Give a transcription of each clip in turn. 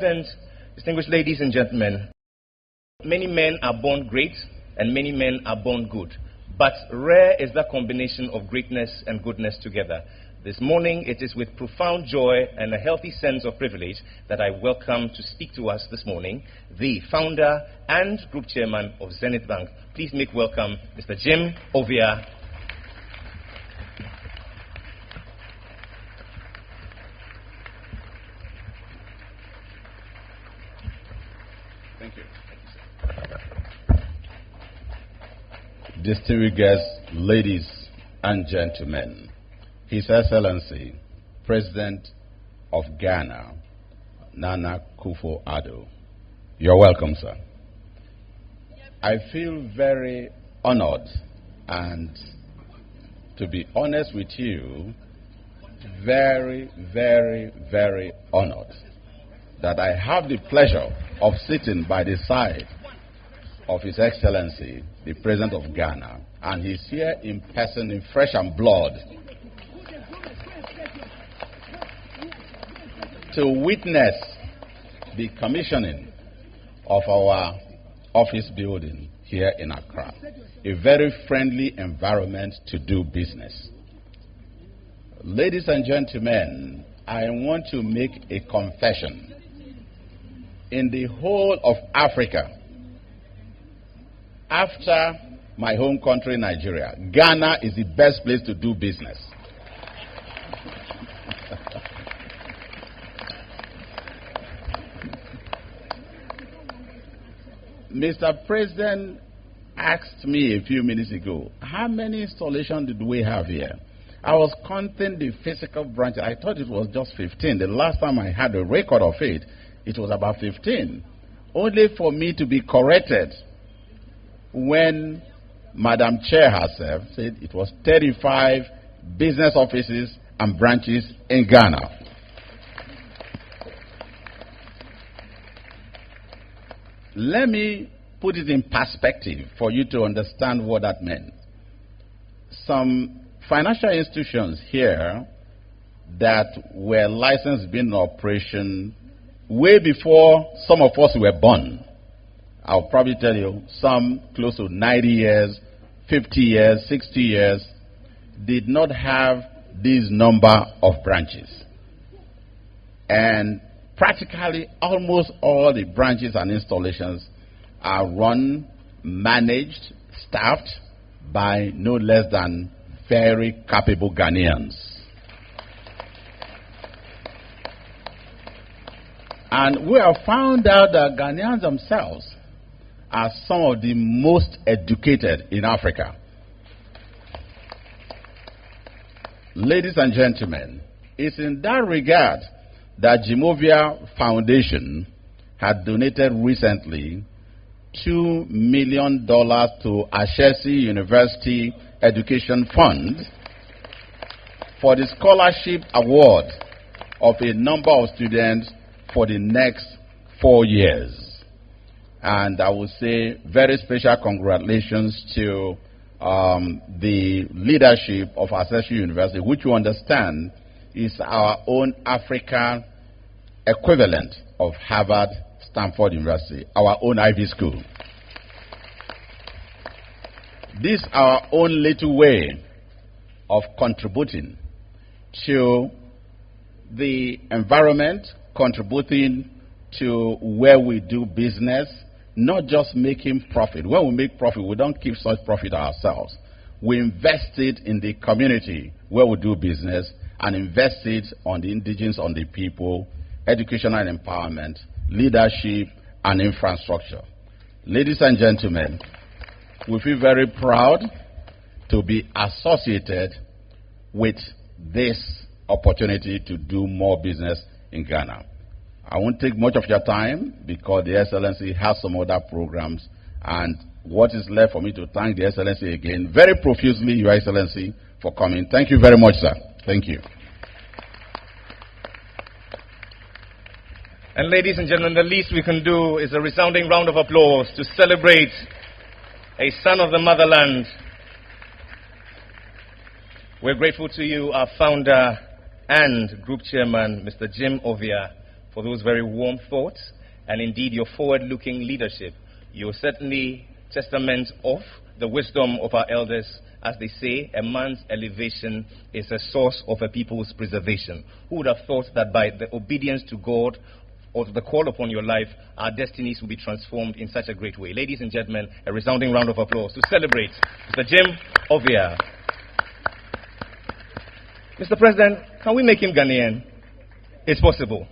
President, distinguished ladies and gentlemen, many men are born great and many men are born good, but rare is that combination of greatness and goodness together. This morning, it is with profound joy and a healthy sense of privilege that I welcome to speak to us this morning the founder and group chairman of Zenith Bank. Please make welcome Mr. Jim Ovia. Thank you. Distinguished guests, ladies and gentlemen, His Excellency, President of Ghana, Nana Akufo-Addo. You're welcome, sir. I feel very honored and, to be honest with you, very, very, very honored that I have the pleasure of sitting by the side of His Excellency, the President of Ghana, and he's here in person, in flesh and blood, to witness the commissioning of our office building here in Accra. A very friendly environment to do business. Ladies and gentlemen, I want to make a confession. In the whole of Africa, after my home country, Nigeria, Ghana is the best place to do business. Mr. President asked me a few minutes ago, how many installations did we have here? I was counting the physical branches. I thought it was just 15. The last time I had a record of it, it was about 15. Only for me to be corrected when Madam Chair herself said it was 35 business offices and branches in Ghana. Let me put it in perspective for you to understand what that meant. Some financial institutions here that were licensed being in operation way before some of us were born. I'll probably tell you some close to 90 years, 50 years, 60 years, did not have this number of branches. And practically almost all the branches and installations are run, managed, staffed by no less than very capable Ghanaians. And we have found out that Ghanaians themselves are some of the most educated in Africa. Ladies and gentlemen, it's in that regard that Jim Ovia Foundation had donated recently $2 million to Ashesi University Education Fund for the scholarship award of a number of students for the next 4 years. And I would say very special congratulations to the leadership of Ashesi University, which you understand is our own African equivalent of Harvard, Stanford University, our own Ivy School. This is our own little way of contributing to the environment, contributing to where we do business, not just making profit. When we make profit, we don't keep such profit ourselves. We invest it in the community where we do business and invest it on the indigenous, on the people, educational empowerment, leadership, and infrastructure. Ladies and gentlemen, we feel very proud to be associated with this opportunity to do more business in Ghana. I won't take much of your time because the Excellency has some other programs, and what is left for me to thank the Excellency again very profusely, Your Excellency, for coming. Thank you very much, sir. Thank you. And ladies and gentlemen, the least we can do is a resounding round of applause to celebrate a son of the motherland. We're grateful to you, our founder and group chairman, Mr. Jim Ovia. for those very warm thoughts, and indeed your forward-looking leadership. You're certainly testament of the wisdom of our elders. As they say, a man's elevation is a source of a people's preservation. Who would have thought that by the obedience to God or to the call upon your life, our destinies will be transformed in such a great way? Ladies and gentlemen, a resounding round of applause to celebrate Mr. Jim Ovia. Mr. President, can we make him Ghanaian? It's possible.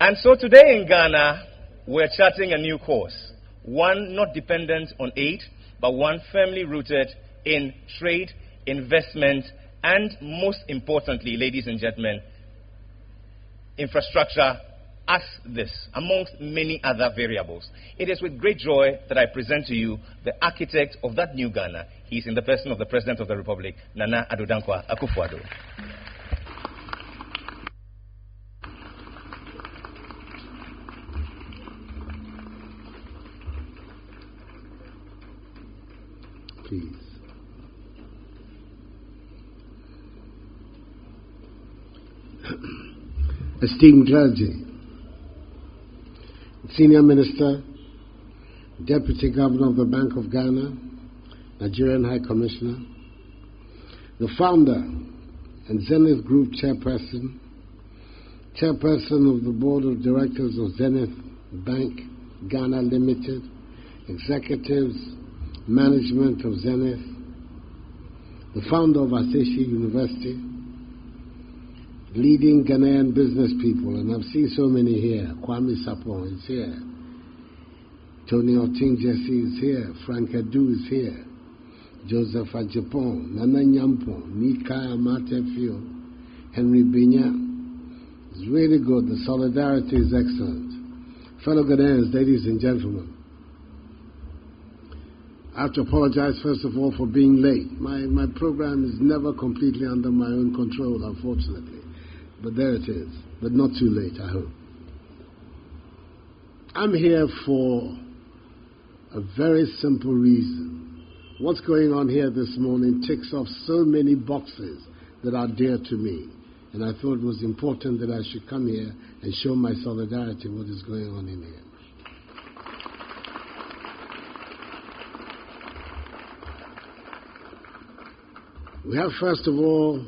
And so today in Ghana, we're charting a new course. One not dependent on aid, but one firmly rooted in trade, investment, and most importantly, ladies and gentlemen, infrastructure as this, amongst many other variables. It is with great joy that I present to you the architect of that new Ghana. He's in the person of the President of the Republic, Nana Addo Dankwa Akufo-Addo. Please. Esteemed clergy, Senior Minister, Deputy Governor of the Bank of Ghana, Nigerian High Commissioner, the founder and Zenith Group Chairperson, Chairperson of the Board of Directors of Zenith Bank Ghana Limited, Executives, Management of Zenith, the founder of Aseshi University, leading Ghanaian business people, and I've seen so many here. Kwame Sapon is here. Tony Oting-Jesse is here. Frank Adu is here. Joseph Ajipon, Nana Nyampon, Nika Amatefio, Henry Binya. It's really good. The solidarity is excellent. Fellow Ghanaians, ladies and gentlemen, I have to apologize first of all for being late. My program is never completely under my own control, unfortunately. But there it is. But not too late, I hope. I'm here for a very simple reason. What's going on here this morning ticks off so many boxes that are dear to me. And I thought it was important that I should come here and show my solidarity with what is going on in here. We have, first of all,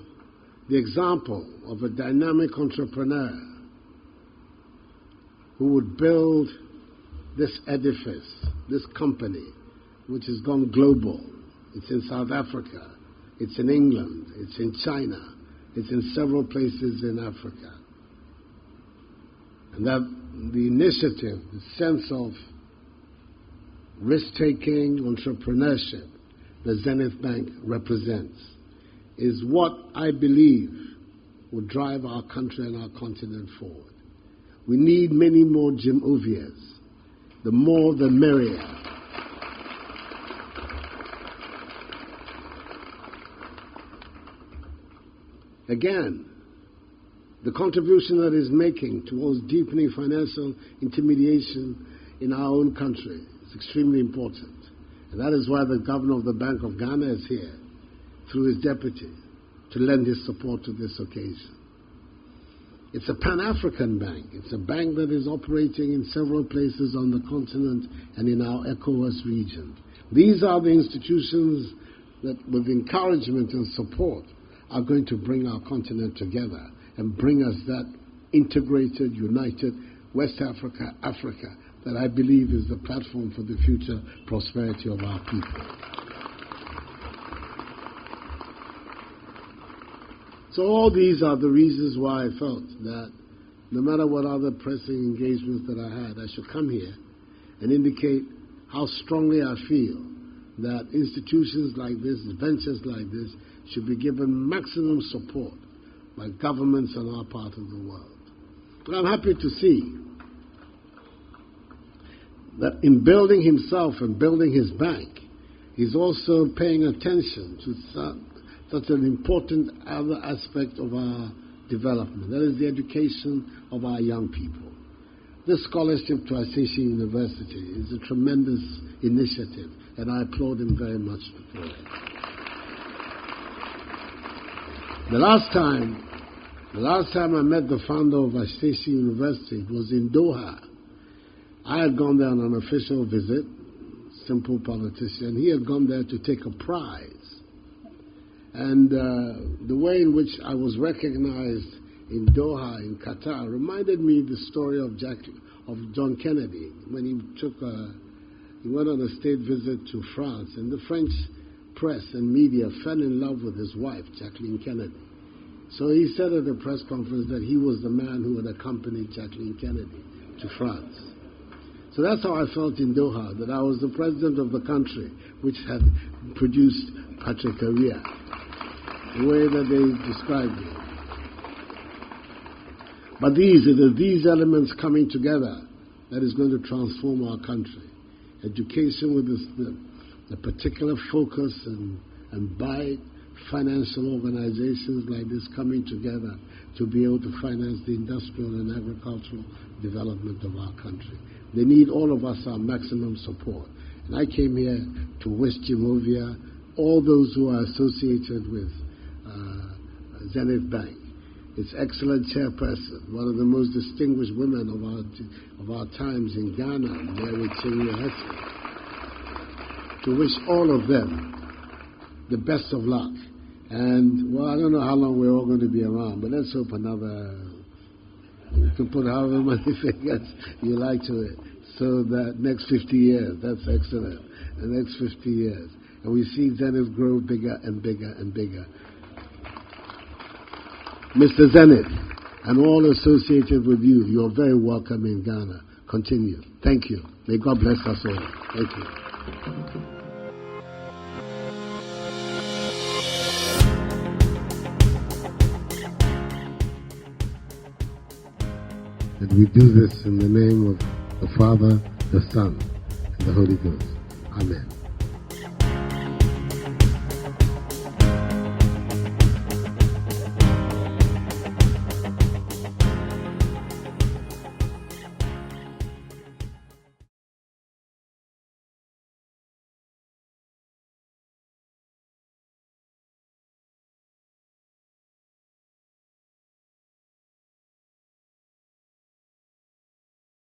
the example of a dynamic entrepreneur who would build this edifice, this company, which has gone global. It's in South Africa, it's in England, it's in China, it's in several places in Africa. And that the initiative, the sense of risk-taking entrepreneurship that Zenith Bank represents is what I believe will drive our country and our continent forward. We need many more Jim Ovias. The more, the merrier. Again, the contribution that is making towards deepening financial intermediation in our own country is extremely important. And that is why the governor of the Bank of Ghana is here, through his deputy, to lend his support to this occasion. It's a Pan-African bank. It's a bank that is operating in several places on the continent and in our ECOWAS region. These are the institutions that, with encouragement and support, are going to bring our continent together and bring us that integrated, united West Africa, Africa, that I believe is the platform for the future prosperity of our people. So all these are the reasons why I felt that no matter what other pressing engagements that I had, I should come here and indicate how strongly I feel that institutions like this, ventures like this, should be given maximum support by governments in our part of the world. And I'm happy to see that in building himself and building his bank, he's also paying attention to such an important other aspect of our development. That is the education of our young people. This scholarship to Aseshi University is a tremendous initiative, and I applaud him very much for it. The last time The last time I met the founder of Ashesi University, it was in Doha. I had gone there on an official visit, simple politician. He had gone there to take a prize. And the way in which I was recognized in Doha, in Qatar, reminded me of the story of John Kennedy when he went on a state visit to France, and the French press and media fell in love with his wife, Jacqueline Kennedy. So he said at a press conference that he was the man who had accompanied Jacqueline Kennedy to France. So that's how I felt in Doha, that I was the president of the country which had produced Patrick Aria, the way that they described me. But it is these elements coming together that is going to transform our country. Education with the particular focus and by financial organizations like this coming together to be able to finance the industrial and agricultural development of our country. They need all of us our maximum support. And I came here to wish Jim Ovia, all those who are associated with Zenith Bank, its excellent chairperson, one of the most distinguished women of our times in Ghana, Mary Chinyahesi, to wish all of them the best of luck. And, well, I don't know how long we're all going to be around, but let's hope you can put however many figures you like to it. So that next 50 years, that's excellent, the next 50 years. And we see Zenith grow bigger and bigger and bigger. Mr. Zenith, and all associated with you, you're very welcome in Ghana. Continue. Thank you. May God bless us all. Thank you. And we do this in the name of the Father, the Son, and the Holy Ghost. Amen.